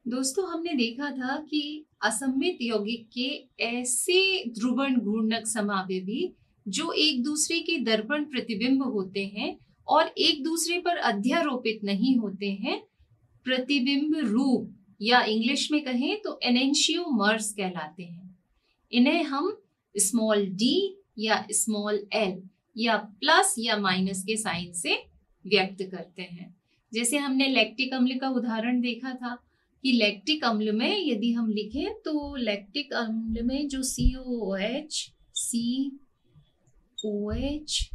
दोस्तों हमने देखा था कि असममित यौगिक के ऐसे ध्रुवण घूर्णक समावयवी जो एक दूसरे के दर्पण प्रतिबिंब होते हैं और एक दूसरे पर अध्यारोपित नहीं होते हैं, प्रतिबिंब रूप या इंग्लिश में कहें तो एनेंशियोमर्स कहलाते हैं। इन्हें हम स्मॉल डी या स्मॉल एल या प्लस या माइनस के साइन से व्यक्त करते हैं। जैसे हमने लैक्टिक अम्ल का उदाहरण देखा था कि लैक्टिक अम्ल में यदि हम लिखें तो लैक्टिक अम्ल में जो COOH, COH,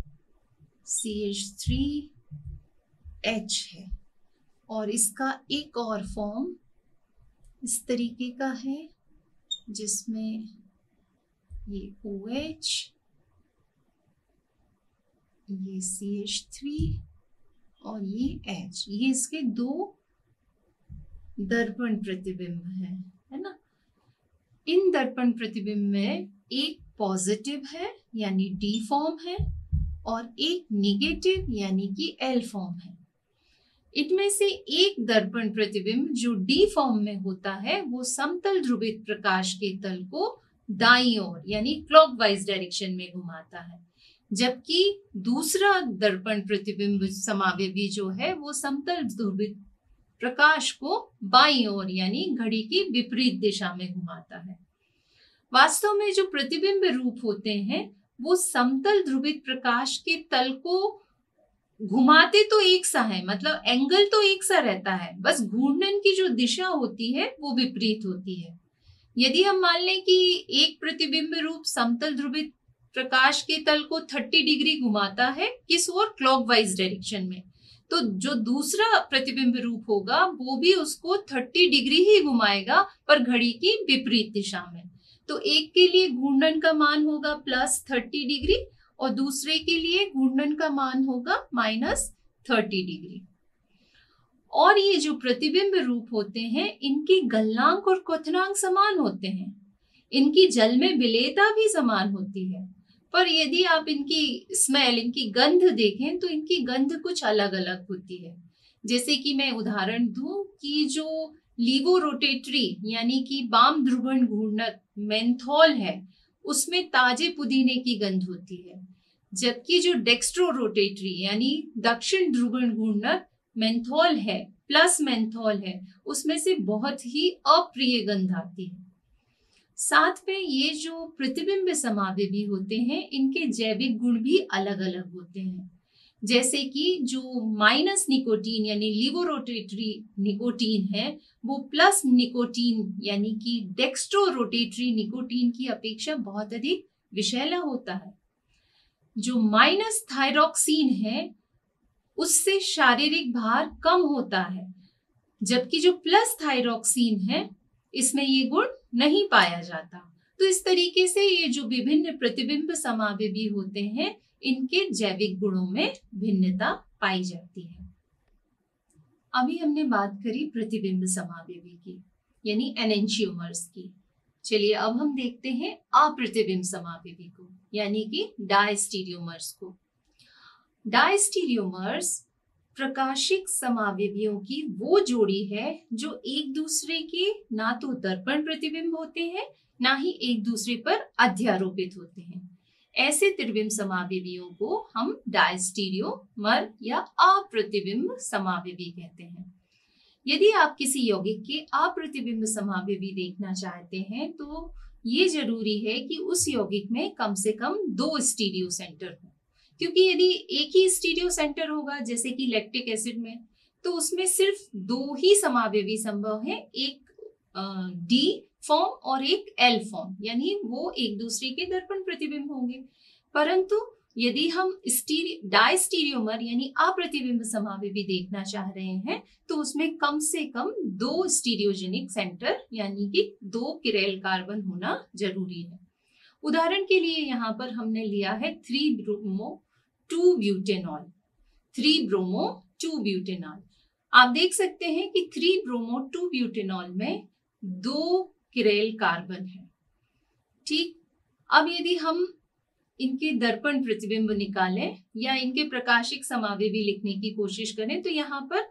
CH3H है और इसका एक और फॉर्म इस तरीके का है जिसमें ये OH, ये CH3 और ये H, ये इसके दो दर्पण प्रतिबिंब है ना। इन दर्पण प्रतिबिंब में एक पॉजिटिव है यानी D फॉर्म है और एक नेगेटिव यानी कि L फॉर्म है। इनमें से एक दर्पण प्रतिबिंब जो D फॉर्म में होता है वो समतल ध्रुवित प्रकाश के तल को दाईं ओर यानी क्लॉकवाइज डायरेक्शन में घुमाता है, जबकि दूसरा दर्पण प्रतिबिंब समावयवी जो है वो समतल ध्रुवित प्रकाश को बाईं ओर यानी घड़ी की विपरीत दिशा में घुमाता है। वास्तव में जो प्रतिबिंब रूप होते हैं वो समतल ध्रुवित प्रकाश के तल को घुमाते तो एक सा है, मतलब एंगल तो एक सा रहता है, बस घूर्णन की जो दिशा होती है वो विपरीत होती है। यदि हम मान लें कि एक प्रतिबिंब रूप समतल ध्रुवित प्रकाश के तल को 30 डिग्री घुमाता है किस ओर, क्लॉकवाइज डायरेक्शन में, तो जो दूसरा प्रतिबिंब रूप होगा वो भी उसको 30 डिग्री ही घुमाएगा पर घड़ी की विपरीत दिशा में। तो एक के लिए घूर्णन का मान होगा +30 डिग्री और दूसरे के लिए घूर्णन का मान होगा -30 डिग्री। और ये जो प्रतिबिंब रूप होते हैं इनकी गलनांक और क्वथनांक समान होते हैं, इनकी जल में विलेयता भी समान होती है, पर यदि आप इनकी स्मेल, इनकी गंध देखें तो इनकी गंध कुछ अलग अलग होती है। जैसे कि मैं उदाहरण दूं कि जो लीवो रोटेटरी यानी कि वाम ध्रुवण घूर्णक मेंथॉल है उसमें ताजे पुदीने की गंध होती है, जबकि जो डेक्स्ट्रो रोटेटरी यानी दक्षिण ध्रुवण घूर्णक मेंथॉल है प्लस मेंथॉल है उसमें से बहुत ही अप्रिय गंध आती है। साथ में ये जो प्रतिबिंब समावयवी होते हैं इनके जैविक गुण भी अलग अलग होते हैं, जैसे कि जो माइनस निकोटीन यानी लीवोरोटेटरी निकोटीन है वो प्लस निकोटीन यानी कि डेक्स्ट्रो रोटेटरी निकोटीन की अपेक्षा बहुत अधिक विषैला होता है। जो माइनस थायरॉक्सिन है उससे शारीरिक भार कम होता है, जबकि जो प्लस थायरॉक्सिन है इसमें ये गुण नहीं पाया जाता। तो इस तरीके से ये जो विभिन्न प्रतिबिंब समावयवी होते हैं इनके जैविक गुणों में भिन्नता पाई जाती है। अभी हमने बात करी प्रतिबिंब समावयवी की यानी एनेंशियोमर्स की। चलिए अब हम देखते हैं अप्रतिबिंब समावयवी को यानी कि डायस्टीरियोमर्स को। डायस्टीरियोमर्स प्रकाशिक समावयवियों की वो जोड़ी है जो एक दूसरे के ना तो दर्पण प्रतिबिंब होते हैं ना ही एक दूसरे पर अध्यारोपित होते हैं। ऐसे त्रिबिंब समावयवियों को हम डायस्टीरियोमर या अप्रतिबिंब समावयवी कहते हैं। यदि आप किसी यौगिक के अप्रतिबिंब समावयवी देखना चाहते हैं तो ये जरूरी है कि उस यौगिक में कम से कम 2 स्टीरियो सेंटर हो, क्योंकि यदि एक ही स्टीरियो सेंटर होगा जैसे कि लैक्टिक एसिड में तो उसमें सिर्फ 2 ही समावयवी संभव है, एक D फॉर्म और एक L फॉर्म, यानी वो एक दूसरे के दर्पण प्रतिबिंब होंगे। परंतु यदि हम डायस्टीरियोमर यानी अप्रतिबिंब समावयवी देखना चाह रहे हैं तो उसमें कम से कम 2 स्टीरियोजेनिक सेंटर यानी कि 2 किरैल कार्बन होना जरूरी है। उदाहरण के लिए यहाँ पर हमने लिया है 3-ब्रोमो-2-ब्यूटेनॉल। 3-ब्रोमो-2-ब्यूटेनॉल आप देख सकते हैं कि 3-ब्रोमो-2-ब्यूटेनॉल में 2 किरैल कार्बन है। ठीक, अब यदि हम इनके दर्पण प्रतिबिंब निकालें या इनके प्रकाशिक समावयवी लिखने की कोशिश करें तो यहाँ पर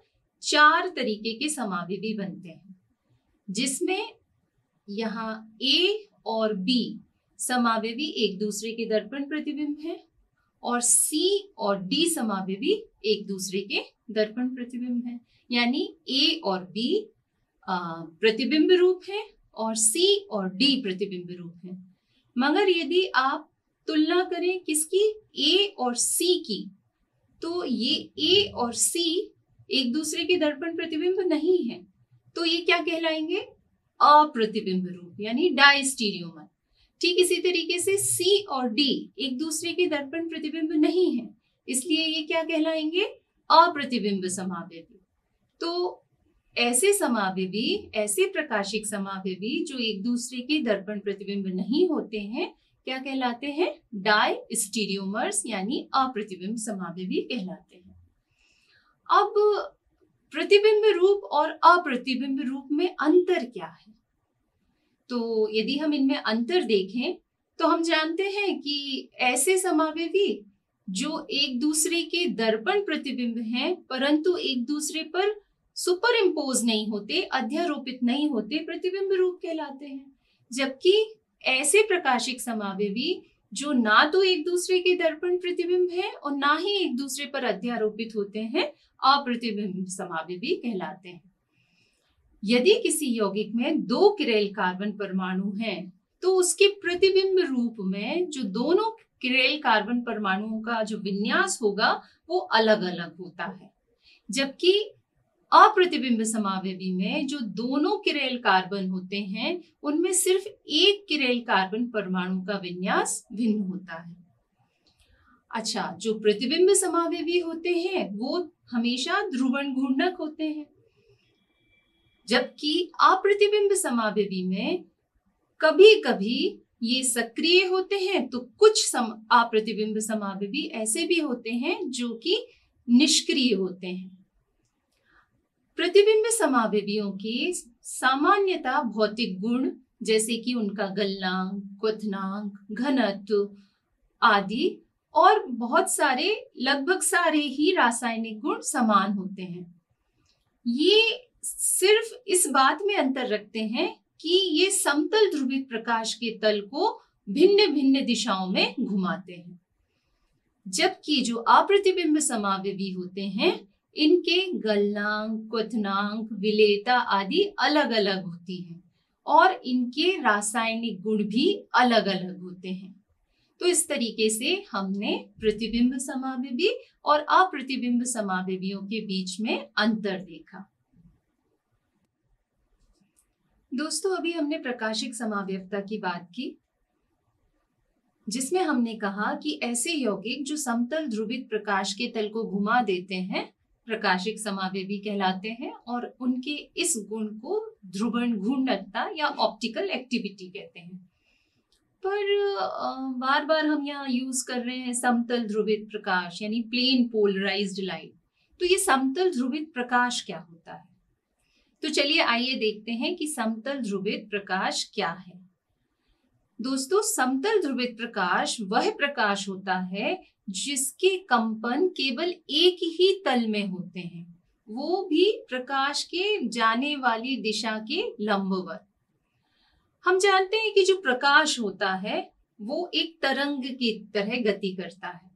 4 तरीके के समावयवी बनते हैं। जिसमें यहाँ A और B समावेवी एक दूसरे के दर्पण प्रतिबिंब हैं और C और D समावेवी एक दूसरे के दर्पण प्रतिबिंब हैं। यानी A और B प्रतिबिंब रूप है और C और D प्रतिबिंब रूप है। मगर यदि आप तुलना करें किसकी, A और C की, तो ये A और C एक दूसरे के दर्पण प्रतिबिंब नहीं है, तो ये क्या कहलाएंगे, अप्रतिबिंब रूप यानी डायस्टीरियोमर। ठीक इसी तरीके से C और D एक दूसरे के दर्पण प्रतिबिंब नहीं है, इसलिए ये क्या कहलाएंगे, अप्रतिबिंब समावेवी। तो ऐसे समावेवी, ऐसे प्रकाशिक समावेवी जो एक दूसरे के दर्पण प्रतिबिंब नहीं होते हैं, क्या कहलाते हैं, डायस्टीरियोमर्स यानी अप्रतिबिंब समावेवी कहलाते हैं। अब प्रतिबिंब रूप और अप्रतिबिंब रूप में अंतर क्या है? तो यदि हम इनमें अंतर देखें तो हम जानते हैं कि ऐसे समावेवी जो एक दूसरे के दर्पण प्रतिबिंब हैं परंतु एक दूसरे पर सुपर इम्पोज नहीं होते, अध्यारोपित नहीं होते, प्रतिबिंब रूप कहलाते हैं। जबकि ऐसे प्रकाशिक समावेवी जो ना तो एक दूसरे के दर्पण प्रतिबिंब हैं और ना ही एक दूसरे पर अध्यारोपित होते हैं, अप्रतिबिंब समावेवी कहलाते हैं। यदि किसी यौगिक में 2 किरेल कार्बन परमाणु हैं तो उसके प्रतिबिंब रूप में जो दोनों किरेल कार्बन परमाणुओं का जो विन्यास होगा वो अलग अलग होता है। जबकि अप्रतिबिंब समावेवी में जो दोनों किरेल कार्बन होते हैं उनमें सिर्फ एक किरेल कार्बन परमाणु का विन्यास भिन्न होता है। अच्छा, जो प्रतिबिंब समावेवी होते हैं वो हमेशा ध्रुवण घूर्णक होते हैं, जबकि अप्रतिबिंब समावेवी में कभी कभी ये सक्रिय होते हैं तो कुछ अप्रतिबिंब समावेवी ऐसे भी होते हैं जो कि निष्क्रिय होते हैं। प्रतिबिंब समावेवियों की सामान्यता भौतिक गुण जैसे कि उनका गलनांक, क्वथनांक, घनत्व आदि और बहुत सारे, लगभग सारे ही रासायनिक गुण समान होते हैं। ये सिर्फ इस बात में अंतर रखते हैं कि ये समतल ध्रुवित प्रकाश के तल को भिन्न भिन्न दिशाओं में घुमाते हैं। जबकि जो अप्रतिबिंब समावेवी होते हैं इनके गलनांक, क्वथनांक, विलेयता आदि अलग अलग होती हैं और इनके रासायनिक गुण भी अलग अलग होते हैं। तो इस तरीके से हमने प्रतिबिंब समावेवी और अप्रतिबिंब समावेवियों के बीच में अंतर देखा। दोस्तों, अभी हमने प्रकाशिक समावयवता की बात की, जिसमें हमने कहा कि ऐसे यौगिक जो समतल ध्रुवित प्रकाश के तल को घुमा देते हैं प्रकाशिक समावेवी कहलाते हैं और उनके इस गुण को ध्रुवण घूर्णकता या ऑप्टिकल एक्टिविटी कहते हैं। पर बार बार हम यहाँ यूज कर रहे हैं समतल ध्रुवित प्रकाश यानी प्लेन पोलराइज्ड लाइट। तो ये समतल ध्रुवित प्रकाश क्या होता है? तो चलिए आइए देखते हैं कि समतल ध्रुवित प्रकाश क्या है। दोस्तों, समतल ध्रुवित प्रकाश वह प्रकाश होता है जिसके कंपन केवल एक ही तल में होते हैं, वो भी प्रकाश के जाने वाली दिशा के लंबवत। हम जानते हैं कि जो प्रकाश होता है वो एक तरंग की तरह गति करता है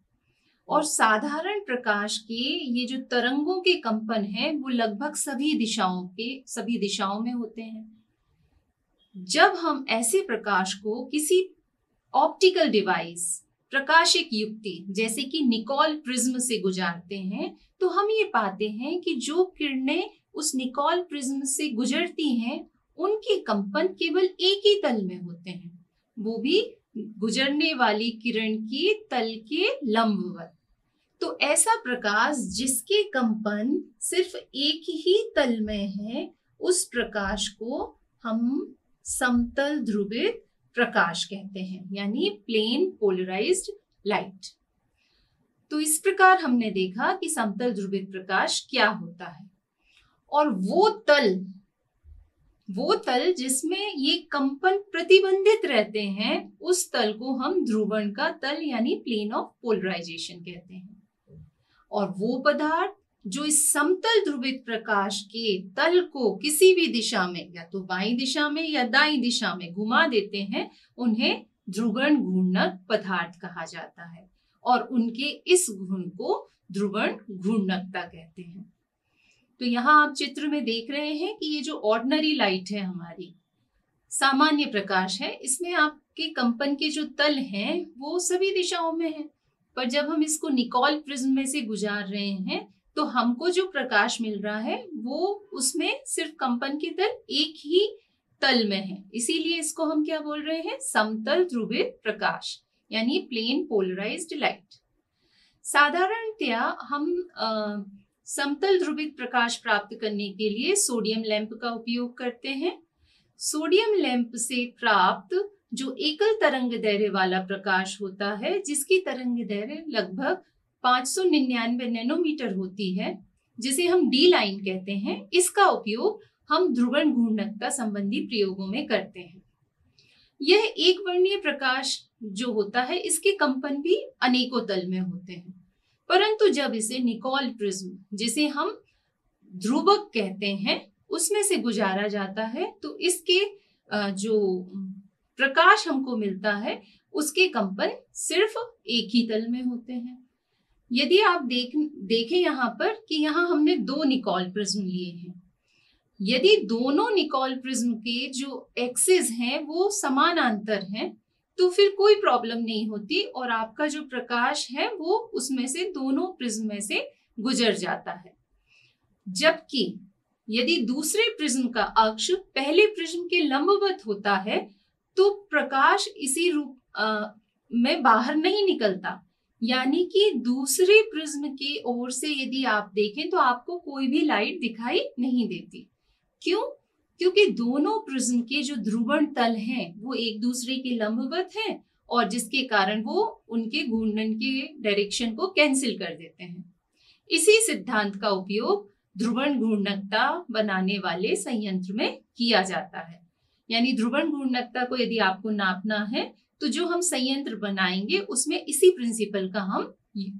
और साधारण प्रकाश के ये जो तरंगों के कंपन हैं वो लगभग सभी दिशाओं में होते हैं। जब हम ऐसे प्रकाश को किसी ऑप्टिकल डिवाइस, प्रकाशिक युक्ति जैसे कि निकोल प्रिज्म से गुजारते हैं तो हम ये पाते हैं कि जो किरणें उस निकोल प्रिज्म से गुजरती हैं उनके कंपन केवल एक ही तल में होते हैं, वो भी गुजरने वाली किरण की तल के लंबवत। तो ऐसा प्रकाश जिसके कंपन सिर्फ एक ही तल में है उस प्रकाश को हम समतल ध्रुवित प्रकाश कहते हैं यानी प्लेन पोलराइज्ड लाइट। तो इस प्रकार हमने देखा कि समतल ध्रुवित प्रकाश क्या होता है और वो तल जिसमें ये कंपन प्रतिबंधित रहते हैं उस तल को हम ध्रुवण का तल यानी प्लेन ऑफ पोलराइजेशन कहते हैं। और वो पदार्थ जो इस समतल ध्रुवित प्रकाश के तल को किसी भी दिशा में, या तो बाईं दिशा में या दाईं दिशा में घुमा देते हैं, उन्हें ध्रुवण घूर्णक पदार्थ कहा जाता है और उनके इस गुण को ध्रुवण घूर्णकता कहते हैं। तो यहाँ आप चित्र में देख रहे हैं कि ये जो ऑर्डिनरी लाइट है, हमारी सामान्य प्रकाश है, इसमें आपके कंपन के जो तल हैं वो सभी दिशाओं में हैं, पर जब हम इसको निकोल प्रिज्म में से गुजार रहे हैं तो हमको जो प्रकाश मिल रहा है वो उसमें सिर्फ कंपन के तल एक ही तल में है, इसीलिए इसको हम क्या बोल रहे हैं, समतल ध्रुवित प्रकाश यानी प्लेन पोलराइज्ड लाइट। साधारणतया हम समतल ध्रुवित प्रकाश प्राप्त करने के लिए सोडियम लैंप का उपयोग करते हैं। सोडियम लैंप से प्राप्त जो एकल तरंग दैर्ध्य वाला प्रकाश होता है, जिसकी तरंग दैर्ध्य लगभग 599 नैनोमीटर होती है, जिसे हम डी लाइन कहते हैं, इसका उपयोग हम ध्रुवण घूर्णकता संबंधी प्रयोगों में करते हैं। यह एक वर्णीय प्रकाश जो होता है, इसके कंपन भी अनेकों तल में होते हैं, परंतु जब इसे निकोल प्रिज्म, जिसे हम ध्रुवक कहते हैं, उसमें से गुजारा जाता है तो इसके जो प्रकाश हमको मिलता है उसके कंपन सिर्फ एक ही तल में होते हैं। यदि आप देखें यहाँ पर कि यहाँ हमने दो निकोल प्रिज्म लिए हैं, यदि दोनों निकोल प्रिज्म के जो एक्सिस हैं वो समानांतर हैं तो फिर कोई प्रॉब्लम नहीं होती और आपका जो प्रकाश है वो उसमें से दोनों प्रिज्म में से गुजर जाता है। जबकि यदि दूसरे प्रिज्म का अक्ष पहले प्रिज्म के लंबवत होता है तो प्रकाश इसी रूप में बाहर नहीं निकलता, यानी कि दूसरे प्रिज्म की ओर से यदि आप देखें तो आपको कोई भी लाइट दिखाई नहीं देती। क्यों? क्योंकि दोनों प्रिज्म के जो ध्रुवण तल हैं वो एक दूसरे के लंबवत हैं और जिसके कारण वो उनके घूर्णन के डायरेक्शन को कैंसिल कर देते हैं। इसी सिद्धांत का उपयोग ध्रुवण घूर्णकता बनाने वाले संयंत्र में किया जाता है। यानी ध्रुवण घूर्णकता को यदि आपको नापना है तो जो हम संयंत्र बनाएंगे उसमें इसी प्रिंसिपल का हम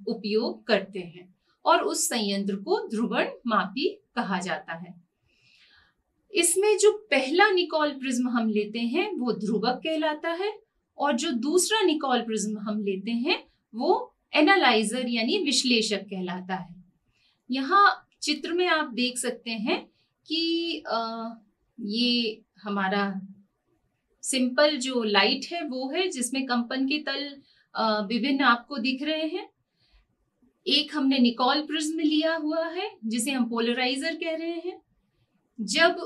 उपयोग करते हैं और उस संयंत्र को ध्रुवण मापी कहा जाता है। इसमें जो पहला निकोल प्रिज्म हम लेते हैं वो ध्रुवक कहलाता है और जो दूसरा निकोल प्रिज्म हम लेते हैं वो एनालाइजर यानी विश्लेषक कहलाता है। यहाँ चित्र में आप देख सकते हैं कि ये हमारा सिंपल जो लाइट है वो है जिसमें कंपन के तल विभिन्न आपको दिख रहे हैं। एक हमने निकोल प्रिज्म लिया हुआ है जिसे हम पोलराइजर कह रहे हैं। जब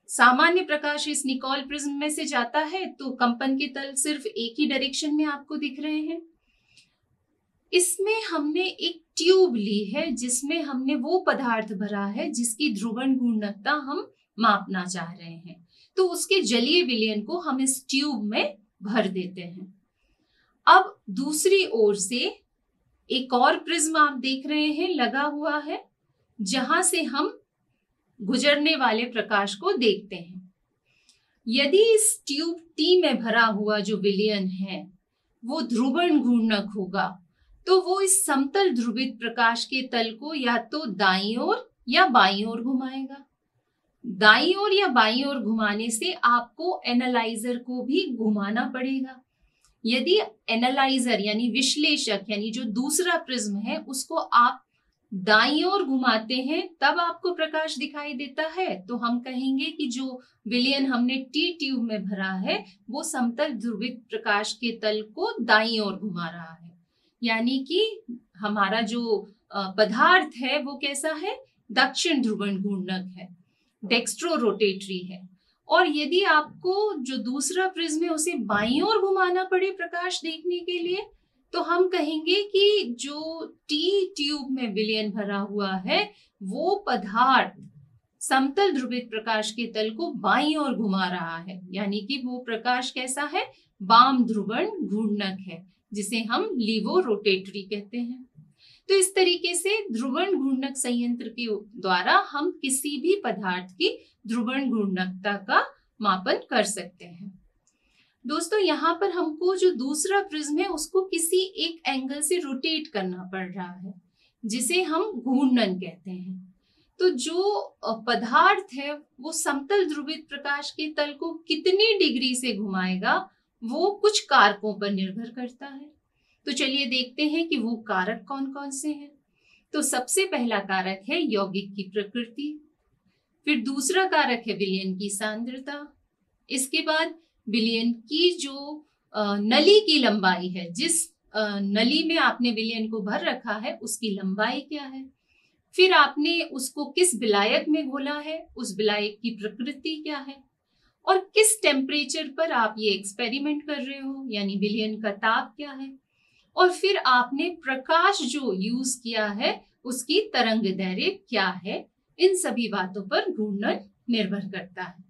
सामान्य प्रकाश इस निकोल प्रिज्म में से जाता है तो कंपन के तल सिर्फ एक ही डायरेक्शन में आपको दिख रहे हैं। इसमें हमने एक ट्यूब ली है जिसमें हमने वो पदार्थ भरा है जिसकी ध्रुवण घूर्णकता हम मापना चाह रहे हैं, तो उसके जलीय विलयन को हम इस ट्यूब में भर देते हैं। अब दूसरी ओर से एक और प्रिज्म आप देख रहे हैं लगा हुआ है जहां से हम गुजरने वाले प्रकाश को देखते हैं। यदि इस ट्यूब टी में भरा हुआ जो विलयन है वो ध्रुवण घूर्णक होगा तो वो इस समतल ध्रुवित प्रकाश के तल को या तो दाईं ओर या बाईं ओर घुमाएगा। दाईं ओर या बाईं ओर घुमाने से आपको एनालाइजर को भी घुमाना पड़ेगा। यदि एनालाइजर यानी विश्लेषक यानी जो दूसरा प्रिज्म है उसको आप दाईं ओर घुमाते हैं तब आपको प्रकाश दिखाई देता है, तो हम कहेंगे कि जो विलयन हमने टी ट्यूब में भरा है वो समतल ध्रुवित प्रकाश के तल को दाईं ओर घुमा रहा है। यानी कि हमारा जो पदार्थ है वो कैसा है, दक्षिण ध्रुवण घूर्णक है, डेक्स्ट्रो रोटेटरी है। और यदि आपको जो दूसरा प्रिज्म है उसे बाईं ओर घुमाना पड़े प्रकाश देखने के लिए तो हम कहेंगे कि जो टी ट्यूब में विलयन भरा हुआ है वो पदार्थ समतल ध्रुवित प्रकाश के तल को बाईं ओर घुमा रहा है, यानी कि वो प्रकाश कैसा है, वाम ध्रुवण घूर्णक है जिसे हम लीवो रोटेटरी कहते हैं। तो इस तरीके से ध्रुवण घूर्णक संयंत्र के द्वारा हम किसी भी पदार्थ की ध्रुवण घूर्णकता का मापन कर सकते हैं। दोस्तों यहाँ पर हमको जो दूसरा प्रिज्म है उसको किसी एक एंगल से रोटेट करना पड़ रहा है, जिसे हम घूर्णन कहते हैं। तो जो पदार्थ है वो समतल ध्रुवित प्रकाश के तल को कितनी डिग्री से घुमाएगा वो कुछ कारकों पर निर्भर करता है। तो चलिए देखते हैं कि वो कारक कौन कौन से हैं। तो सबसे पहला कारक है यौगिक की प्रकृति, फिर दूसरा कारक है विलयन की सांद्रता, इसके बाद विलयन की जो नली की लंबाई है, जिस नली में आपने विलयन को भर रखा है उसकी लंबाई क्या है, फिर आपने उसको किस विलायक में घोला है, उस विलायक की प्रकृति क्या है, और किस टेम्परेचर पर आप ये एक्सपेरिमेंट कर रहे हो, यानी विलयन का ताप क्या है, और फिर आपने प्रकाश जो यूज किया है उसकी तरंगदैर्घ्य क्या है। इन सभी बातों पर घूर्णन निर्भर करता है।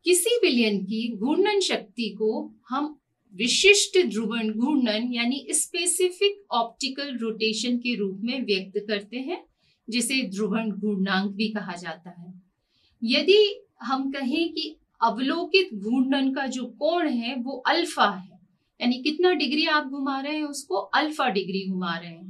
किसी विलयन की घूर्णन शक्ति को हम विशिष्ट ध्रुवण घूर्णन यानी स्पेसिफिक ऑप्टिकल रोटेशन के रूप में व्यक्त करते हैं, जिसे ध्रुवण घूर्णांक भी कहा जाता है। यदि हम कहें कि अवलोकित घूर्णन का जो कोण है वो अल्फा है, यानी कितना डिग्री आप घुमा रहे हैं उसको अल्फा डिग्री घुमा रहे हैं,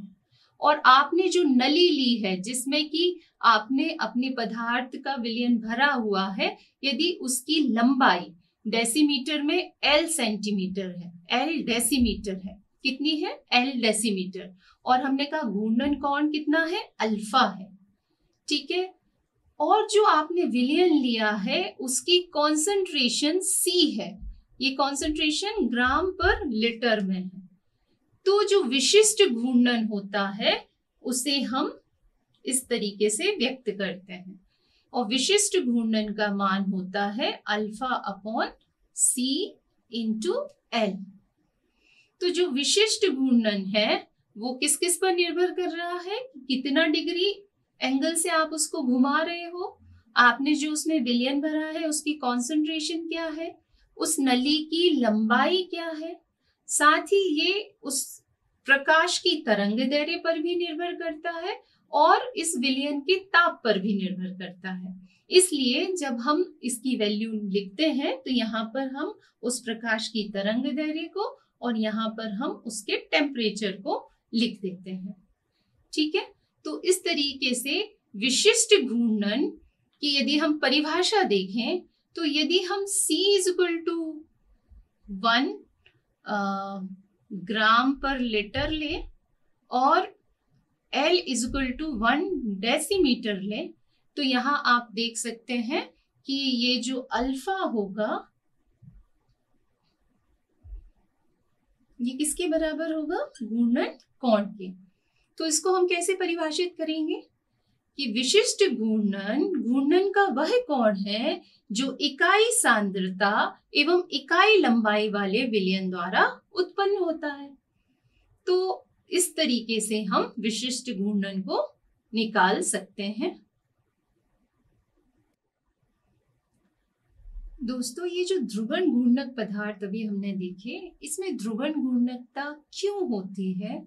और आपने जो नली ली है जिसमें कि आपने अपने पदार्थ का विलयन भरा हुआ है, यदि उसकी लंबाई डेसीमीटर में L सेंटीमीटर है, L डेसीमीटर है, कितनी है L डेसीमीटर, और हमने कहा घूर्णन कोण कितना है अल्फा है, ठीक है, और जो आपने विलयन लिया है उसकी कॉन्सेंट्रेशन C है, ये कॉन्सेंट्रेशन ग्राम पर लीटर में है। तो जो विशिष्ट घूर्णन होता है उसे हम इस तरीके से व्यक्त करते हैं, और विशिष्ट घूर्णन का मान होता है alpha upon C into L। तो जो विशिष्ट घूर्णन है वो किस किस पर निर्भर कर रहा है, कितना डिग्री एंगल से आप उसको घुमा रहे हो, आपने जो उसमें विलयन भरा है उसकी कॉन्सेंट्रेशन क्या है, उस नली की लंबाई क्या है, साथ ही ये उस प्रकाश की तरंगदैर्घ्य पर भी निर्भर करता है और इस विलयन के ताप पर भी निर्भर करता है। इसलिए जब हम इसकी वैल्यू लिखते हैं तो यहाँ पर हम उस प्रकाश की तरंगदैर्घ्य को और यहाँ पर हम उसके टेम्परेचर को लिख देते हैं, ठीक है। तो इस तरीके से विशिष्ट घूर्णन की यदि हम परिभाषा देखें तो यदि हम C इक्वल टू 1 ग्राम पर लीटर ले और L इक्वल टू 1 डेसीमीटर ले, तो यहाँ आप देख सकते हैं कि ये जो अल्फा होगा ये किसके बराबर होगा, घूर्णन कोण के। तो इसको हम कैसे परिभाषित करेंगे कि विशिष्ट घूर्णन का वह कोण है जो इकाई सांद्रता एवं इकाई लंबाई वाले विलयन द्वारा उत्पन्न होता है। तो इस तरीके से हम विशिष्ट घूर्णन को निकाल सकते हैं। दोस्तों, ये जो ध्रुवण घूर्णक पदार्थ अभी हमने देखे, इसमें ध्रुवण घूर्णकता क्यों होती है?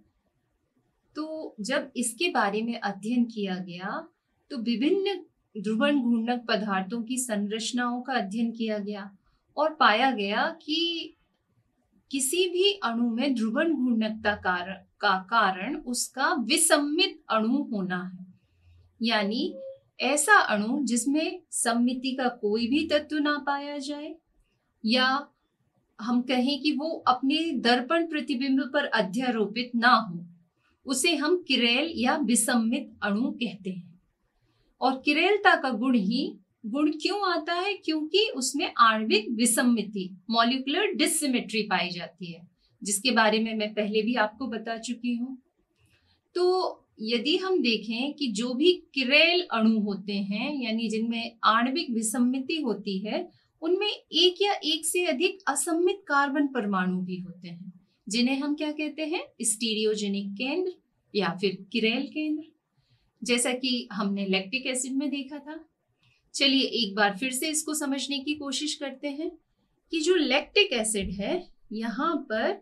तो जब इसके बारे में अध्ययन किया गया तो विभिन्न ध्रुवण घूर्णक पदार्थों की संरचनाओं का अध्ययन किया गया और पाया गया कि किसी भी अणु में ध्रुवण घूर्णकता का कारण उसका विसम्मित अणु होना है, यानी ऐसा अणु जिसमें सममिति का कोई भी तत्व ना पाया जाए, या हम कहें कि वो अपने दर्पण प्रतिबिंब पर अध्यारोपित ना हो, उसे हम किरेल या विसम्मित अणु कहते हैं। और किरेलता का गुण क्यों आता है? क्योंकि उसमें आणविक विसम्मिति, मॉलिक्यूलर डिसिमेट्री पाई जाती है, जिसके बारे में मैं पहले भी आपको बता चुकी हूँ। तो यदि हम देखें कि जो भी किरेल अणु होते हैं, यानी जिनमें आणविक विसम्मिति होती है, उनमें एक या एक से अधिक असम्मित कार्बन परमाणु भी होते हैं, जिन्हें हम क्या कहते हैं, स्टीरियोजेनिक केंद्र या फिर किरेल केंद्र, जैसा कि हमने लैक्टिक एसिड में देखा था। चलिए एक बार फिर से इसको समझने की कोशिश करते हैं कि जो लैक्टिक एसिड है यहाँ पर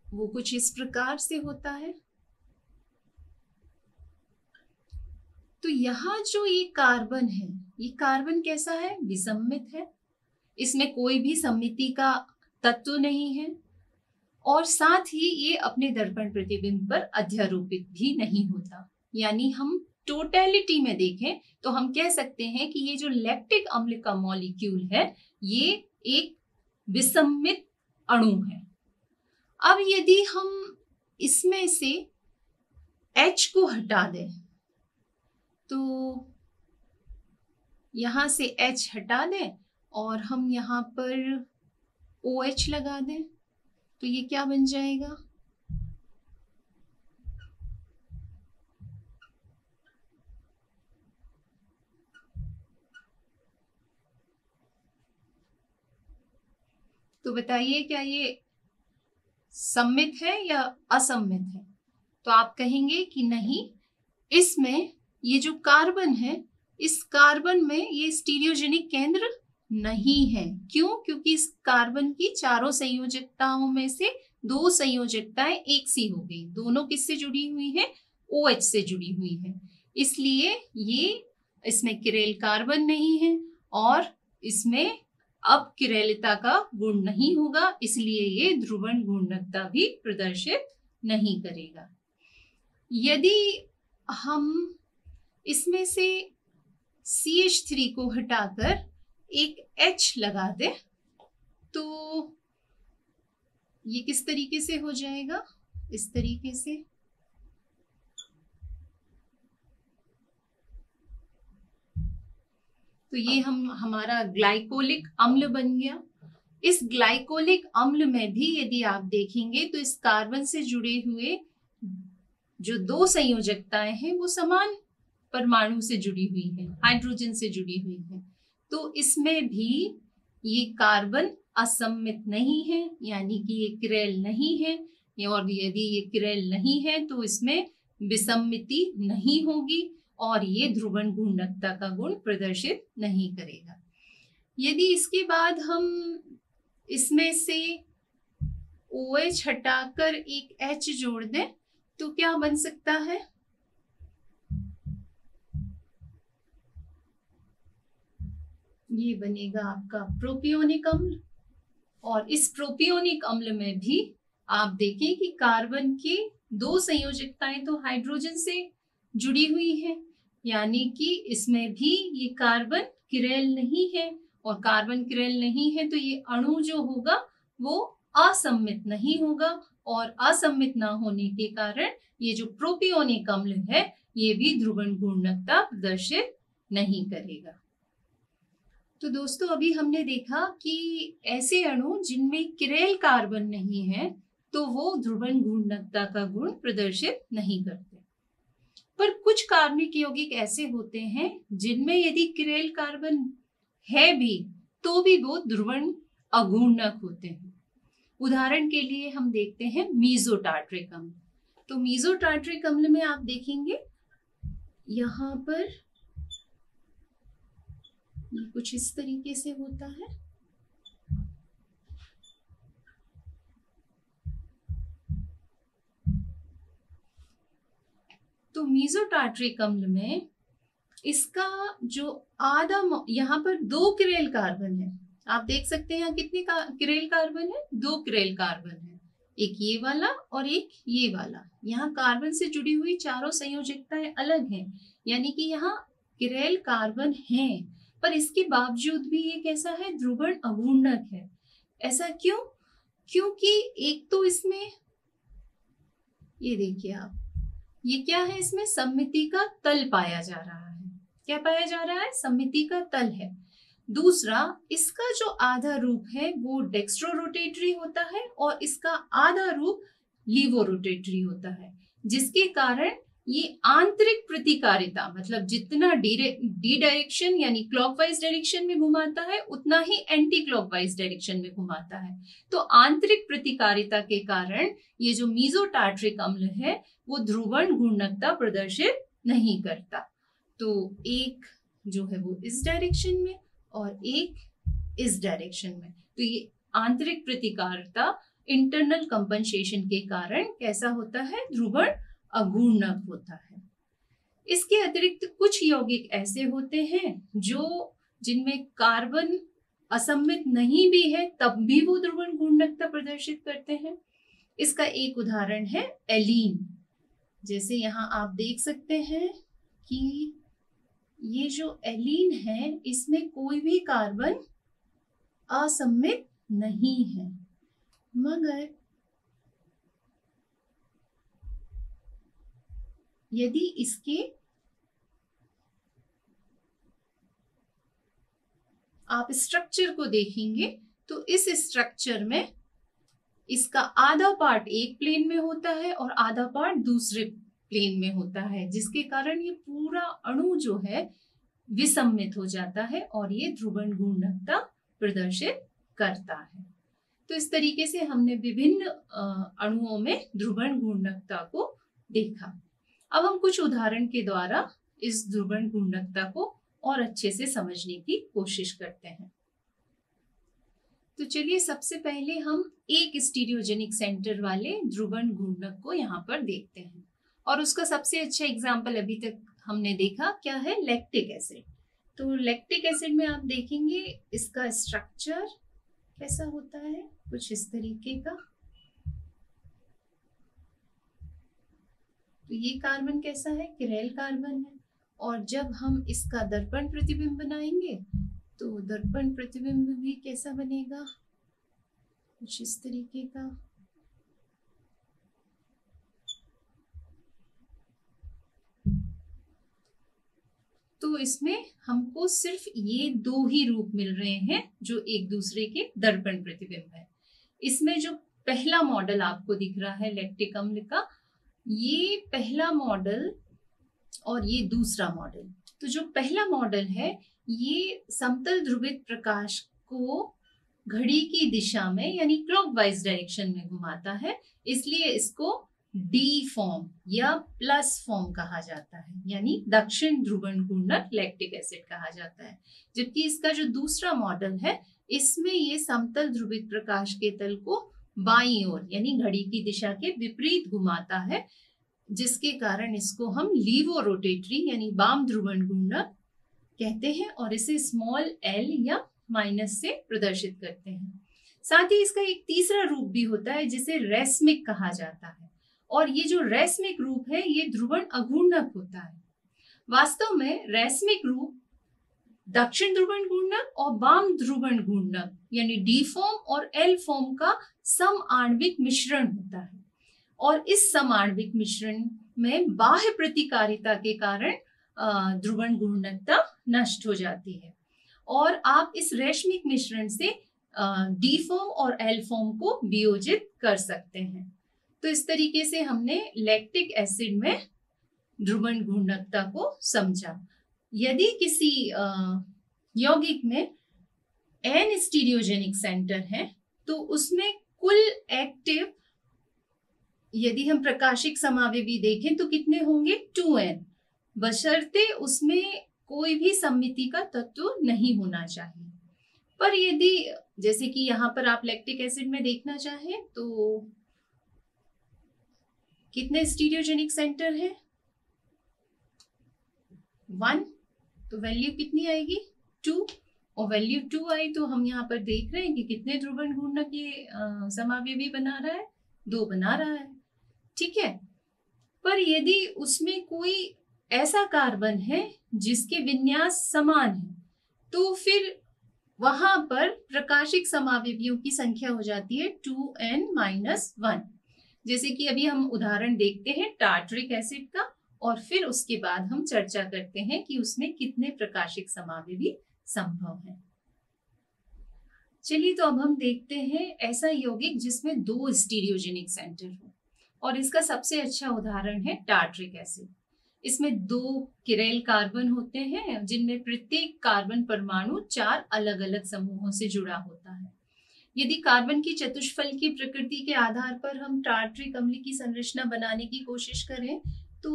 वो कुछ इस प्रकार से होता है। तो यहाँ जो ये कार्बन है, ये कार्बन कैसा है, विसम्मित है, इसमें कोई भी सम्मिति का तत्व नहीं है, और साथ ही ये अपने दर्पण प्रतिबिंब पर अध्यारोपित भी नहीं होता। यानी हम टोटलिटी में देखें तो हम कह सकते हैं कि ये जो लैक्टिक अम्ल का मॉलिक्यूल है ये एक विसम्मित अणु है। अब यदि हम इसमें से H को हटा दें तो यहां से H हटा दें और हम यहाँ पर OH लगा दें तो ये क्या बन जाएगा? तो बताइए क्या ये सम्मित है या असम्मित है? तो आप कहेंगे कि नहीं, इसमें ये जो कार्बन है इस कार्बन में ये स्टीरियोजेनिक केंद्र नहीं है। क्यों? क्योंकि इस कार्बन की चारों संयोजकताओं में से 2 संयोजकताएं एक सी हो गई। दोनों किससे जुड़ी हुई है? OH से जुड़ी हुई है। इसलिए ये इसमें किरेल कार्बन नहीं है और इसमें अब किरेलिता का गुण नहीं होगा, इसलिए ये ध्रुवण घूर्णकता भी प्रदर्शित नहीं करेगा। यदि हम इसमें से CH3 को हटाकर एक H लगा दें तो ये किस तरीके से हो जाएगा? इस तरीके से। तो ये हमारा ग्लाइकोलिक अम्ल बन गया। इस ग्लाइकोलिक अम्ल में भी यदि आप देखेंगे तो इस कार्बन से जुड़े हुए जो 2 संयोजकताएं हैं वो समान परमाणु से जुड़ी हुई है, हाइड्रोजन से जुड़ी हुई है। तो इसमें भी ये कार्बन असम्मित नहीं है, यानी कि ये किरेल नहीं है। और यदि ये किरेल नहीं है तो इसमें विसम्मिति नहीं होगी और ये ध्रुवण घूर्णकता का गुण प्रदर्शित नहीं करेगा। यदि इसके बाद हम इसमें से OH हटाकर एक H जोड़ दें तो क्या बन सकता है? ये बनेगा आपका प्रोपियोनिक अम्ल। और इस प्रोपियोनिक अम्ल में भी आप देखें कि कार्बन की 2 संयोजकताएं तो हाइड्रोजन से जुड़ी हुई है, यानी कि इसमें भी ये कार्बन किरेल नहीं है। और कार्बन किरेल नहीं है तो ये अणु जो होगा वो असम्मित नहीं होगा और असम्मित ना होने के कारण ये जो प्रोपियोनिक अम्ल है ये भी ध्रुवण घूर्णकता प्रदर्शित नहीं करेगा। तो दोस्तों अभी हमने देखा कि ऐसे अणु जिनमें किरेल कार्बन नहीं है तो वो ध्रुवण घूर्णकता का गुण प्रदर्शित नहीं करते। पर कुछ कार्बनिक यौगिक ऐसे होते हैं जिनमें यदि किरेल कार्बन है भी तो भी वो ध्रुवण अघूर्णक होते हैं। उदाहरण के लिए हम देखते हैं मीसोटार्ट्रिक अम्ल। तो मीसोटार्ट्रिक अम्ल में आप देखेंगे यहाँ पर ये कुछ इस तरीके से होता है। तो मीसोटार्ट्रिक अम्ल में इसका जो आधा, यहाँ पर 2 किरेल कार्बन है। आप देख सकते हैं यहाँ कितने किरेल कार्बन है? 2 किरेल कार्बन है, एक ये वाला और एक ये वाला। यहाँ कार्बन से जुड़ी हुई चारों संयोजकताएं अलग हैं, यानी कि यहाँ किरेल कार्बन है, पर इसके बावजूद भी ये कैसा है? ध्रुवण अघूर्णक है। ऐसा क्यों? क्योंकि एक तो इसमें ये देखिए आप, ये क्या है? इसमें सममिति का तल पाया जा रहा है। क्या पाया जा रहा है? सममिति का तल है। दूसरा, इसका जो आधा रूप है वो डेक्स्ट्रो रोटेटरी होता है और इसका आधा रूप लीवो रोटेटरी होता है, जिसके कारण ये आंतरिक प्रतिकारिता, मतलब जितना डी डायरेक्शन यानी क्लॉकवाइज डायरेक्शन में घुमाता है उतना ही एंटी क्लॉकवाइज डायरेक्शन में घुमाता है। तो आंतरिक प्रतिकारिता के कारण ये जो मीसोटार्ट्रिक अम्ल है वो ध्रुवण घूर्णकता प्रदर्शित नहीं करता। तो एक जो है वो इस डायरेक्शन में और एक इस डायरेक्शन में। तो ये आंतरिक प्रतिकारिता, इंटरनल कंपनसेशन के कारण कैसा होता है? ध्रुवण अघूर्णक होता है। इसके अतिरिक्त कुछ यौगिक ऐसे होते हैं जिनमें कार्बन असम्मित नहीं भी है तब भी वो ध्रुवण घूर्णकता प्रदर्शित करते हैं। इसका एक उदाहरण है एलीन। जैसे यहाँ आप देख सकते हैं कि ये जो एलीन है इसमें कोई भी कार्बन असम्मित नहीं है, मगर यदि इसके आप स्ट्रक्चर को देखेंगे तो इस स्ट्रक्चर में इसका आधा पार्ट एक प्लेन में होता है और आधा पार्ट दूसरे प्लेन में होता है, जिसके कारण ये पूरा अणु जो है विसम्मित हो जाता है और ये ध्रुवण घूर्णकता प्रदर्शित करता है। तो इस तरीके से हमने विभिन्न अणुओं में ध्रुवण घूर्णकता को देखा। अब हम कुछ उदाहरण के द्वारा इस ध्रुवण घूर्णकता को और अच्छे से समझने की कोशिश करते हैं। तो चलिए सबसे पहले हम एक स्टीरियोजेनिक सेंटर वाले ध्रुवण घूर्णक को यहाँ पर देखते हैं, और उसका सबसे अच्छा एग्जाम्पल अभी तक हमने देखा क्या है, लैक्टिक एसिड। तो लैक्टिक एसिड में आप देखेंगे इसका स्ट्रक्चर कैसा होता है, कुछ इस तरीके का। तो ये कार्बन कैसा है, किरैल कार्बन है, और जब हम इसका दर्पण प्रतिबिंब बनाएंगे तो दर्पण प्रतिबिंब भी कैसा बनेगा, कुछ इस तरीके का। तो इसमें हमको सिर्फ ये दो ही रूप मिल रहे हैं जो एक दूसरे के दर्पण प्रतिबिंब है। इसमें जो पहला मॉडल आपको दिख रहा है लैक्टिक अम्ल का, ये पहला मॉडल और ये दूसरा मॉडल। तो जो पहला मॉडल है ये समतल ध्रुवित प्रकाश को घड़ी की दिशा में यानी क्लॉकवाइज डायरेक्शन में घुमाता है, इसलिए इसको डी फॉर्म या प्लस फॉर्म कहा जाता है, यानी दक्षिण ध्रुवण घूर्णक लैक्टिक एसिड कहा जाता है। जबकि इसका जो दूसरा मॉडल है इसमें ये समतल ध्रुवित प्रकाश के तल को बाईं ओर यानी घड़ी की दिशा के विपरीत घुमाता है, जिसके कारण इसको हम लीवो रोटेटरी यानी वाम ध्रुवण घूर्णक कहते हैं और इसे स्मॉल एल या माइनस से प्रदर्शित करते हैं। साथ ही इसका एक तीसरा रूप भी होता है जिसे रेस्मिक कहा जाता है, और ये जो रेस्मिक रूप है ये ध्रुवण अघूर्णक होता है। वास्तव में रेस्मिक रूप दक्षिण ध्रुवण घूर्णक और वाम ध्रुवण घूर्णक यानी डी फॉर्म और एल फॉर्म का समआण्विक मिश्रण होता है, और इस समआण्विक मिश्रण में बाह्य प्रतिकारिता के कारण ध्रुवण घूर्णकता नष्ट हो जाती है, और आप इस रेशमिक मिश्रण से डी फॉर्म और एल फॉर्म को वियोजित कर सकते हैं। तो इस तरीके से हमने लैक्टिक एसिड में ध्रुवण घूर्णकता को समझा। यदि किसी यौगिक में n स्टीरियोजेनिक सेंटर है तो उसमें कुल एक्टिव, यदि हम प्रकाशिक समावेवी देखें तो कितने होंगे, 2n, बशर्ते उसमें कोई भी सममिति का तत्व नहीं होना चाहिए। पर यदि जैसे कि यहाँ पर आप लैक्टिक एसिड में देखना चाहें तो कितने स्टीरियोजेनिक सेंटर है, 1, तो वैल्यू कितनी आएगी, 2, और वैल्यू 2 आई तो हम यहाँ पर देख रहे हैं कि कितने ध्रुवण घूर्णक ये समावेवी बना रहा है, 2 बना रहा है, ठीक है। पर यदि उसमें कोई ऐसा कार्बन है जिसके विन्यास समान है तो फिर वहां पर प्रकाशिक समावेवियों की संख्या हो जाती है 2n-1। जैसे कि अभी हम उदाहरण देखते हैं टार्टरिक एसिड का, और फिर उसके बाद हम चर्चा करते हैं कि उसमें कितने प्रकाशिक समावेवी संभव है। चलिए तो अब हम देखते हैं ऐसा यौगिक जिसमें 2 स्टीरियोजेनिक सेंटर हो, और इसका सबसे अच्छा उदाहरण है टार्टरिक एसिड। इसमें 2 किरैल कार्बन होते हैं जिनमें प्रत्येक कार्बन परमाणु 4 अलग अलग समूहों से जुड़ा होता है। यदि कार्बन की चतुष्फल की प्रकृति के आधार पर हम टार्टरिक अम्ल की संरचना बनाने की कोशिश करें तो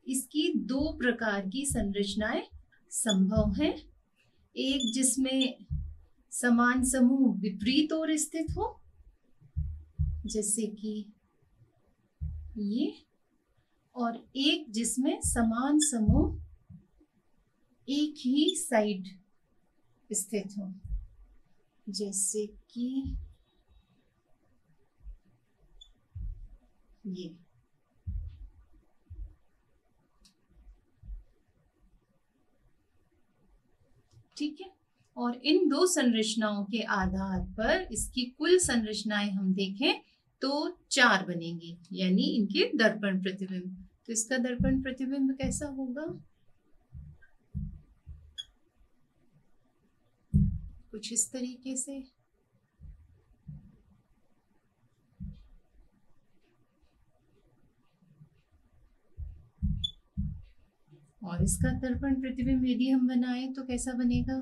इसकी 2 प्रकार की संरचनाएं संभव हैं। एक जिसमें समान समूह विपरीत ओर स्थित हो, जैसे कि ये, और एक जिसमें समान समूह एक ही साइड स्थित हो, जैसे कि ये। ठीक है, और इन दो संरचनाओं के आधार पर इसकी कुल संरचनाएं हम देखें तो 4 बनेंगी, यानी इनके दर्पण प्रतिबिंब। तो इसका दर्पण प्रतिबिंब कैसा होगा? कुछ इस तरीके से। और इसका दर्पण प्रतिबिंब यदि हम बनाए तो कैसा बनेगा?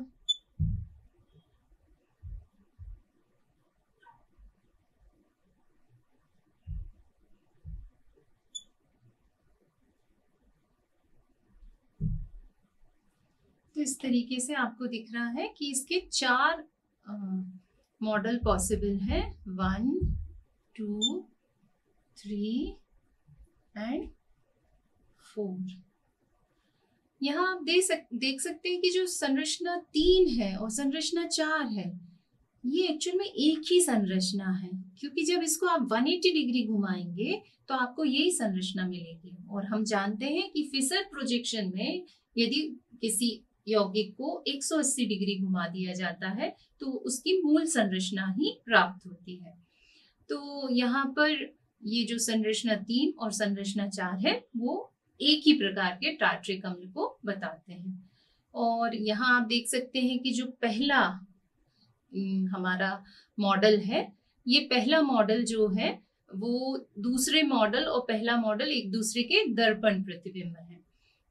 तो इस तरीके से आपको दिख रहा है कि इसके 4 मॉडल पॉसिबल है, 1 2 3 एंड 4। यहाँ आप देख सकते हैं कि जो संरचना 3 है और संरचना 4 है, ये एक्चुअल में एक ही संरचना है, क्योंकि जब इसको आप 180 डिग्री घुमाएंगे तो आपको यही संरचना मिलेगी। और हम जानते हैं कि फिशर प्रोजेक्शन में यदि किसी यौगिक को 180 डिग्री घुमा दिया जाता है तो उसकी मूल संरचना ही प्राप्त होती है। तो यहाँ पर ये जो संरचना 3 और संरचना 4 है वो एक ही प्रकार के टार्ट्रिक अम्ल को बताते हैं। और यहाँ आप देख सकते हैं कि जो पहला हमारा मॉडल है, ये पहला मॉडल जो है वो दूसरे मॉडल और पहला मॉडल एक दूसरे के दर्पण प्रतिबिंब है।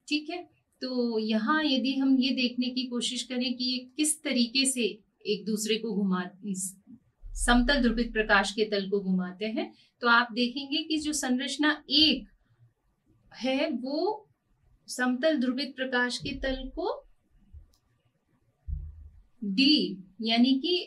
ठीक है, तो यहाँ यदि हम ये देखने की कोशिश करें कि ये किस तरीके से एक दूसरे को समतल ध्रुवित प्रकाश के तल को घुमाते हैं, तो आप देखेंगे कि जो संरचना 1 है वो समतल ध्रुवित प्रकाश के तल को डी यानी कि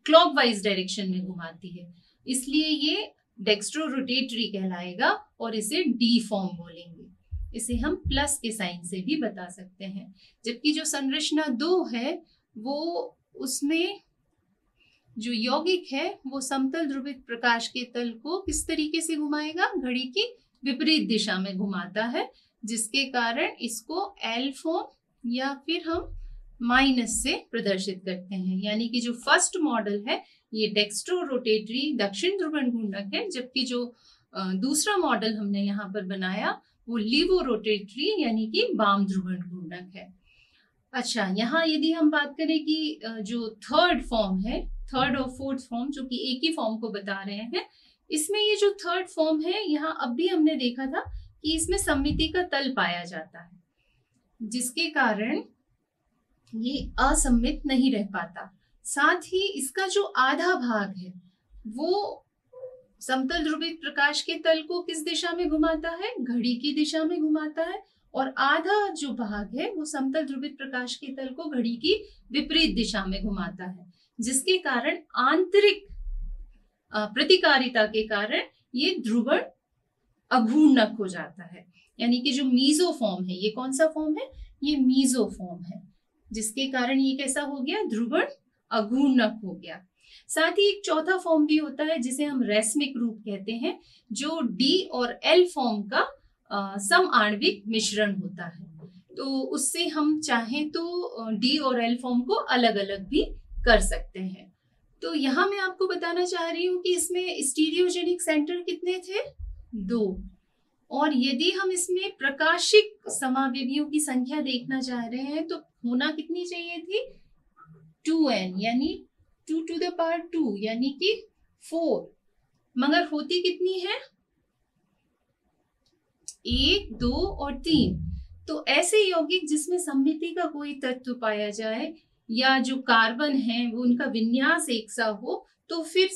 क्लॉकवाइज डायरेक्शन में घुमाती है, इसलिए ये डेक्स्ट्रो रोटेटरी कहलाएगा और इसे डी फॉर्म बोलेंगे। इसे हम प्लस के साइन से भी बता सकते हैं। जबकि जो संरचना 2 है वो उसमें जो यौगिक है वो समतल ध्रुवित प्रकाश के तल को किस तरीके से घुमाएगा? घड़ी की विपरीत दिशा में घुमाता है, जिसके कारण इसको एल फॉर्म या फिर हम माइनस से प्रदर्शित करते हैं। यानी कि जो फर्स्ट मॉडल है ये डेक्स्ट्रो रोटेटरी दक्षिण ध्रुवण घूर्णक है, जबकि जो दूसरा मॉडल हमने यहाँ पर बनाया वो लीवो रोटेटरी यानी कि वाम ध्रुवण घूर्णक है। अच्छा, यहाँ यदि हम बात करें कि जो थर्ड फॉर्म है, थर्ड और फोर्थ फॉर्म जो कि एक ही फॉर्म को बता रहे हैं, इसमें ये जो थर्ड फॉर्म है यहाँ अब भी हमने देखा था कि इसमें सममिति का तल पाया जाता है, जिसके कारण ये असममित नहीं रह पाता। साथ ही इसका जो आधा भाग है वो समतल ध्रुवित प्रकाश के तल को किस दिशा में घुमाता है? घड़ी की दिशा में घुमाता है। और आधा जो भाग है वो समतल ध्रुवित प्रकाश के तल को घड़ी की विपरीत दिशा में घुमाता है, जिसके कारण आंतरिक प्रतिकारिता के कारण ये ध्रुवण अघूर्णक हो जाता है। यानी कि जो मीजो फॉर्म है, ये कौन सा फॉर्म है? ये मीजो फॉर्म है, जिसके कारण ये कैसा हो गया? ध्रुवण अघूर्णक हो गया। साथ ही एक चौथा फॉर्म भी होता है जिसे हम रैस्मिक रूप कहते हैं, जो डी और एल फॉर्म का सम आणविक मिश्रण होता है। तो उससे हम चाहें तो डी और एल फॉर्म को अलग अलग भी कर सकते हैं। तो यहाँ मैं आपको बताना चाह रही हूँ कि इसमें स्टीरियोजेनिक सेंटर कितने थे? 2। और यदि हम इसमें प्रकाशिक समावेवियों की संख्या देखना चाह रहे हैं तो होना कितनी चाहिए थी? 2n, यानी 2 to the power 2 यानी कि 4, मगर होती कितनी है? 1, 2 और 3। तो ऐसे यौगिक जिसमें सममिति का कोई तत्व पाया जाए या जो कार्बन है वो उनका विन्यास एक सा हो, तो फिर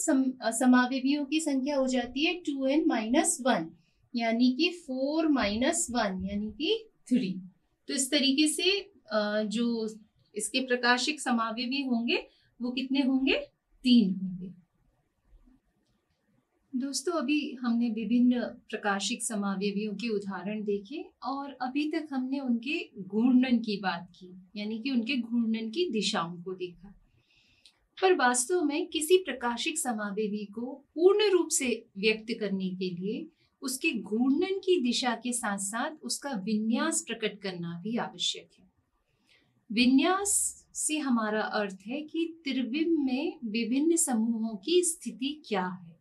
समावेवियों की संख्या हो जाती है 2n-1 यानी कि 4-1 यानी कि 3। तो इस तरीके से जो इसके प्रकाशिक समावेवी होंगे वो कितने होंगे? 3 होंगे। दोस्तों, अभी हमने विभिन्न प्रकाशिक समावेवियों के उदाहरण देखे और अभी तक हमने उनके घूर्णन की बात की, यानी कि उनके घूर्णन की दिशाओं को देखा। पर वास्तव में किसी प्रकाशिक समावेवी को पूर्ण रूप से व्यक्त करने के लिए उसके घूर्णन की दिशा के साथ साथ उसका विन्यास प्रकट करना भी आवश्यक है। विन्यास से हमारा अर्थ है कि त्रिविम में विभिन्न समूहों की स्थिति क्या है।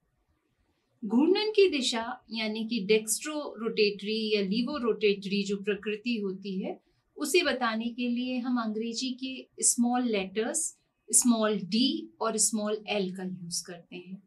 घूर्णन की दिशा यानी कि डेक्स्ट्रो रोटेटरी या लीवो रोटेटरी जो प्रकृति होती है, उसे बताने के लिए हम अंग्रेजी के स्मॉल लेटर्स स्मॉल डी और स्मॉल एल का यूज करते हैं।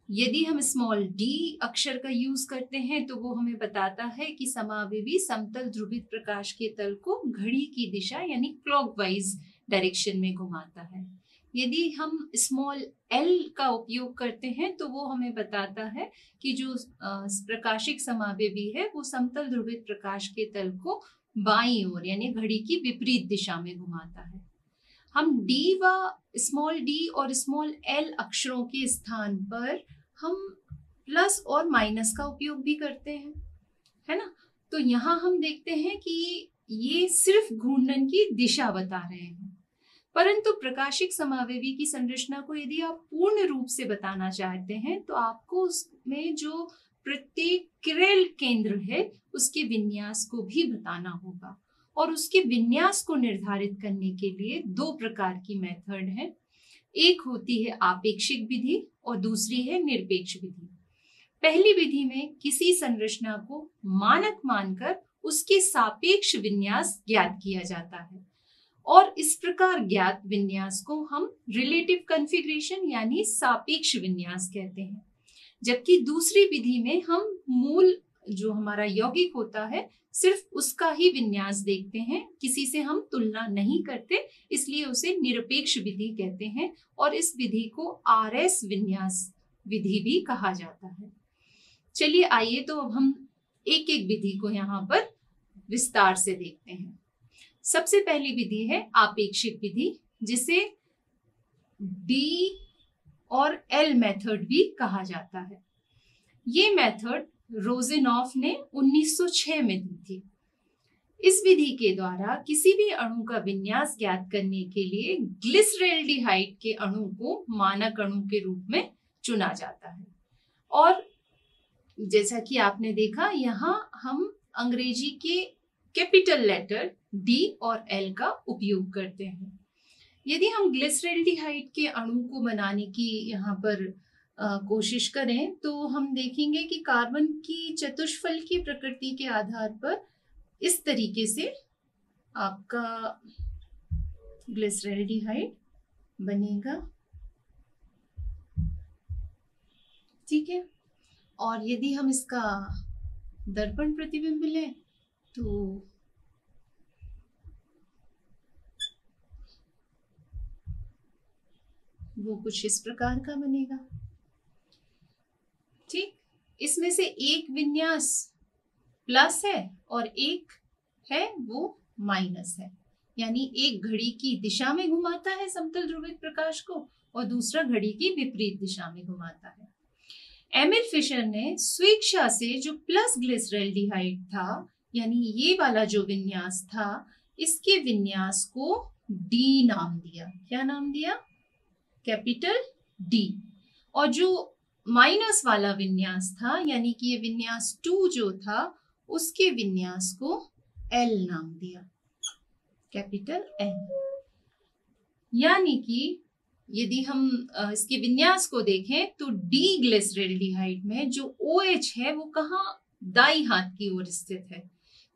यदि हम स्मॉल डी अक्षर का यूज करते हैं तो वो हमें बताता है कि समावेवी समतल ध्रुवित प्रकाश के तल को घड़ी की दिशा यानी क्लॉकवाइज डायरेक्शन में घुमाता है। यदि हम स्मॉल एल का उपयोग करते हैं तो वो हमें बताता है कि जो प्रकाशिक समावेवी है वो समतल ध्रुवित प्रकाश के तल को बाईं ओर यानी घड़ी की विपरीत दिशा में घुमाता है। हम डी व स्मॉल डी और स्मॉल एल अक्षरों के स्थान पर हम प्लस और माइनस का उपयोग भी करते हैं, है ना। तो यहाँ हम देखते हैं कि ये सिर्फ घूर्णन की दिशा बता रहे हैं, परंतु प्रकाशिक समावेवी की संरचना को यदि आप पूर्ण रूप से बताना चाहते हैं तो आपको उसमें जो प्रत्येक किरेल केंद्र है उसके विन्यास को भी बताना होगा, और उसके विन्यास को निर्धारित करने के लिए दो प्रकार की मेथड है। एक होती है आपेक्षिक विधि और दूसरी है निरपेक्ष विधि। पहली विधि में किसी संरचना को मानक मानकर उसके सापेक्ष विन्यास ज्ञात किया जाता है, और इस प्रकार ज्ञात विन्यास को हम रिलेटिव कॉन्फ़िगरेशन यानी सापेक्ष विन्यास कहते हैं। जबकि दूसरी विधि में हम मूल जो हमारा यौगिक होता है सिर्फ उसका ही विन्यास देखते हैं, किसी से हम तुलना नहीं करते, इसलिए उसे निरपेक्ष विधि कहते हैं, और इस विधि को आरएस विन्यास विधि भी कहा जाता है। चलिए आइए तो अब हम एक एक विधि को यहाँ पर विस्तार से देखते हैं। सबसे पहली विधि है आपेक्षिक विधि, जिसे डी और एल मेथड भी कहा जाता है। ये मेथड रोजेनॉफ ने 1906 में दी थी। इस विधि के द्वारा किसी भी अणु का विन्यास ज्ञात करने के लिए ग्लिसरैल्डिहाइड के अणु को मानक अणु के रूप में चुना जाता है, और जैसा कि आपने देखा यहाँ हम अंग्रेजी के कैपिटल लेटर डी और एल का उपयोग करते हैं। यदि हम ग्लिसरैल्डिहाइड के अणु को बनाने की यहाँ पर कोशिश करें तो हम देखेंगे कि कार्बन की चतुष्फल की प्रकृति के आधार पर इस तरीके से आपका ग्लिसरैल्डिहाइड बनेगा, ठीक है। और यदि हम इसका दर्पण प्रतिबिंब लें तो वो कुछ इस प्रकार का बनेगा, ठीक। इसमें से एक विन्यास प्लस है और एक है वो माइनस है, यानी एक घड़ी की दिशा में घुमाता है समतल ध्रुवित प्रकाश को और दूसरा घड़ी की विपरीत दिशा में घुमाता है। एमिल फिशर ने स्वेच्छा से जो प्लस ग्लिसरैल्डिहाइड था, यानी ये वाला जो विन्यास था, इसके विन्यास को डी नाम दिया। क्या नाम दिया? Capital D. और जो माइनस वाला विन्यास था, यानी कि ये विन्यास 2 जो था, उसके विन्यास को एल नाम दिया, कैपिटल एल। यानी कि यदि हम इसके विन्यास को देखें तो डी ग्लिसरैल्डिहाइड में जो OH है वो कहाँ दाई हाथ की ओर स्थित है,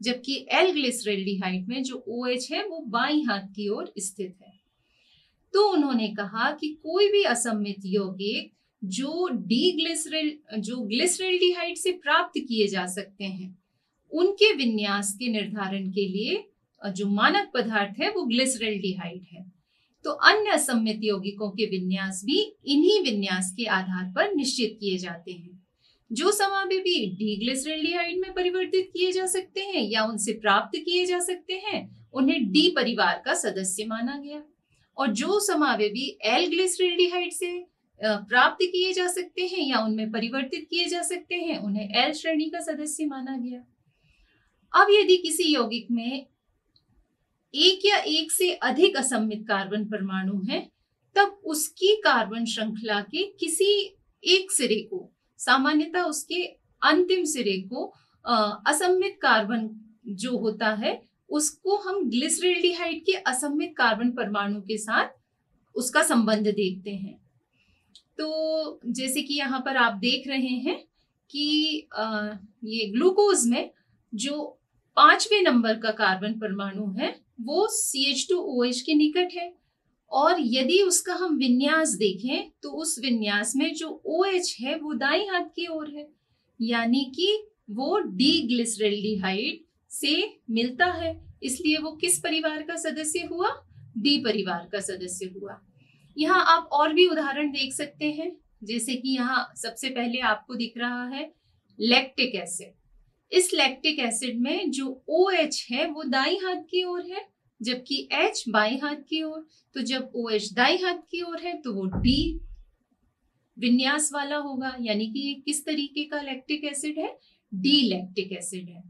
जबकि एल ग्लिसरैल्डिहाइड में जो OH है वो बाईं हाथ की ओर स्थित है। तो उन्होंने कहा कि कोई भी असममित यौगिक जो ग्लिसरैल्डिहाइड से प्राप्त किए जा सकते हैं, उनके विन्यास के निर्धारण के लिए जो मानक पदार्थ है वो ग्लिसरैल्डिहाइड है। तो अन्य असममित यौगिकों के विन्यास भी इन्हीं विन्यास के आधार पर निश्चित किए जाते हैं। जो समावेवी डी ग्लिसरैल्डिहाइड में परिवर्तित किए जा सकते हैं या उनसे प्राप्त किए जा सकते हैं, उन्हें डी परिवार का सदस्य माना गया, और जो समावेवी एल ग्लिसरैल्डिहाइड से प्राप्त किए जा सकते हैं या उनमें परिवर्तित किए जा सकते हैं, उन्हें एल श्रेणी का सदस्य माना गया। अब यदि किसी यौगिक में एक या एक से अधिक असममित कार्बन परमाणु है, तब उसकी कार्बन श्रृंखला के किसी एक सिरे को, सामान्यतः उसके अंतिम सिरे को असममित कार्बन जो होता है उसको हम ग्लिसरल्डिहाइड के असममित कार्बन परमाणु के साथ उसका संबंध देखते हैं। तो जैसे कि यहाँ पर आप देख रहे हैं कि ये ग्लूकोज में जो 5वें नंबर का कार्बन परमाणु है वो CH2OH के निकट है, और यदि उसका हम विन्यास देखें तो उस विन्यास में जो OH है वो दाईं हाथ की ओर है, यानी कि वो डीग्लिसरल्डिहाइड से मिलता है, इसलिए वो किस परिवार का सदस्य हुआ? डी परिवार का सदस्य हुआ। यहाँ आप और भी उदाहरण देख सकते हैं, जैसे कि यहाँ सबसे पहले आपको दिख रहा है लैक्टिक एसिड। इस लैक्टिक एसिड में जो OH है वो दाईं हाथ की ओर है, जबकि H बाईं हाथ की ओर। तो जब OH दाईं हाथ की ओर है तो वो D विन्यास वाला होगा, यानी कि ये किस तरीके का लैक्टिक एसिड है? डी लैक्टिक एसिड है।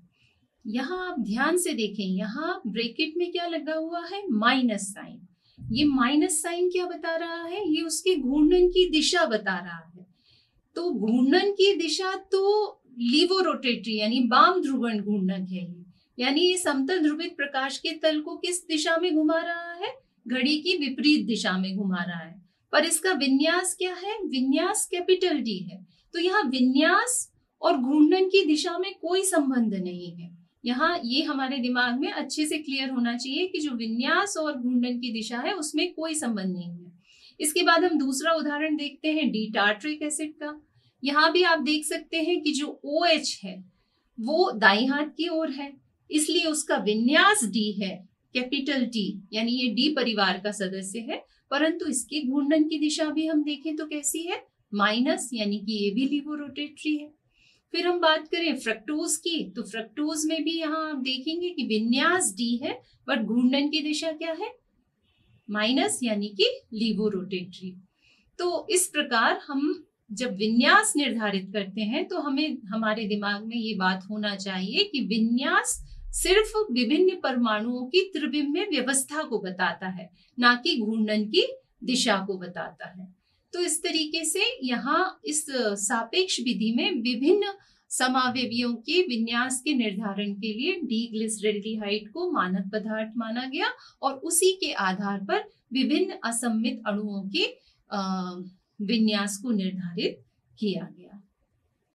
यहाँ आप ध्यान से देखें, यहाँ ब्रैकेट में क्या लगा हुआ है? Minus sign. ये माइनस साइन क्या बता रहा है? ये उसके घूर्णन की दिशा बता रहा है। तो घूर्णन की दिशा तो लीवोरोटेटरी यानी वाम ध्रुवण घूर्णन है, यानी ये समतल ध्रुवित प्रकाश के तल को किस दिशा में घुमा रहा है? घड़ी की विपरीत दिशा में घुमा रहा है। पर इसका विन्यास क्या है? विन्यास कैपिटल D है। तो यहाँ विन्यास और घूर्णन की दिशा में कोई संबंध नहीं है। यहाँ ये हमारे दिमाग में अच्छे से क्लियर होना चाहिए कि जो विन्यास और घूर्णन की दिशा है उसमें कोई संबंध नहीं है। इसके बाद हम दूसरा उदाहरण देखते हैं डी टार्ट्रिक एसिड का। यहाँ भी आप देख सकते हैं कि जो OH है वो दाईं हाथ की ओर है, इसलिए उसका विन्यास D है, कैपिटल D, यानी ये D परिवार का सदस्य है। परंतु इसकी घूर्णन की दिशा भी हम देखें तो कैसी है? माइनस, यानी कि ये भी लीवोरोटेटरी है। फिर हम बात करें फ्रक्टोज की, तो फ्रक्टोज में भी यहाँ आप देखेंगे कि विन्यास D है, बट घूर्णन की दिशा क्या है? माइनस, यानी कि लीवोरोटेटरी। तो इस प्रकार हम जब विन्यास निर्धारित करते हैं तो हमें हमारे दिमाग में ये बात होना चाहिए कि विन्यास सिर्फ विभिन्न परमाणुओं की त्रिविमीय व्यवस्था को बताता है, ना कि घूर्णन की दिशा को बताता है। तो इस तरीके से यहाँ इस सापेक्ष विधि में विभिन्न समावयवियों के विन्यास के निर्धारण के लिए डीग्लिसरल्डिहाइड को मानक पदार्थ माना गया, और उसी के आधार पर विभिन्न असममित अणुओं के विन्यास को निर्धारित किया गया।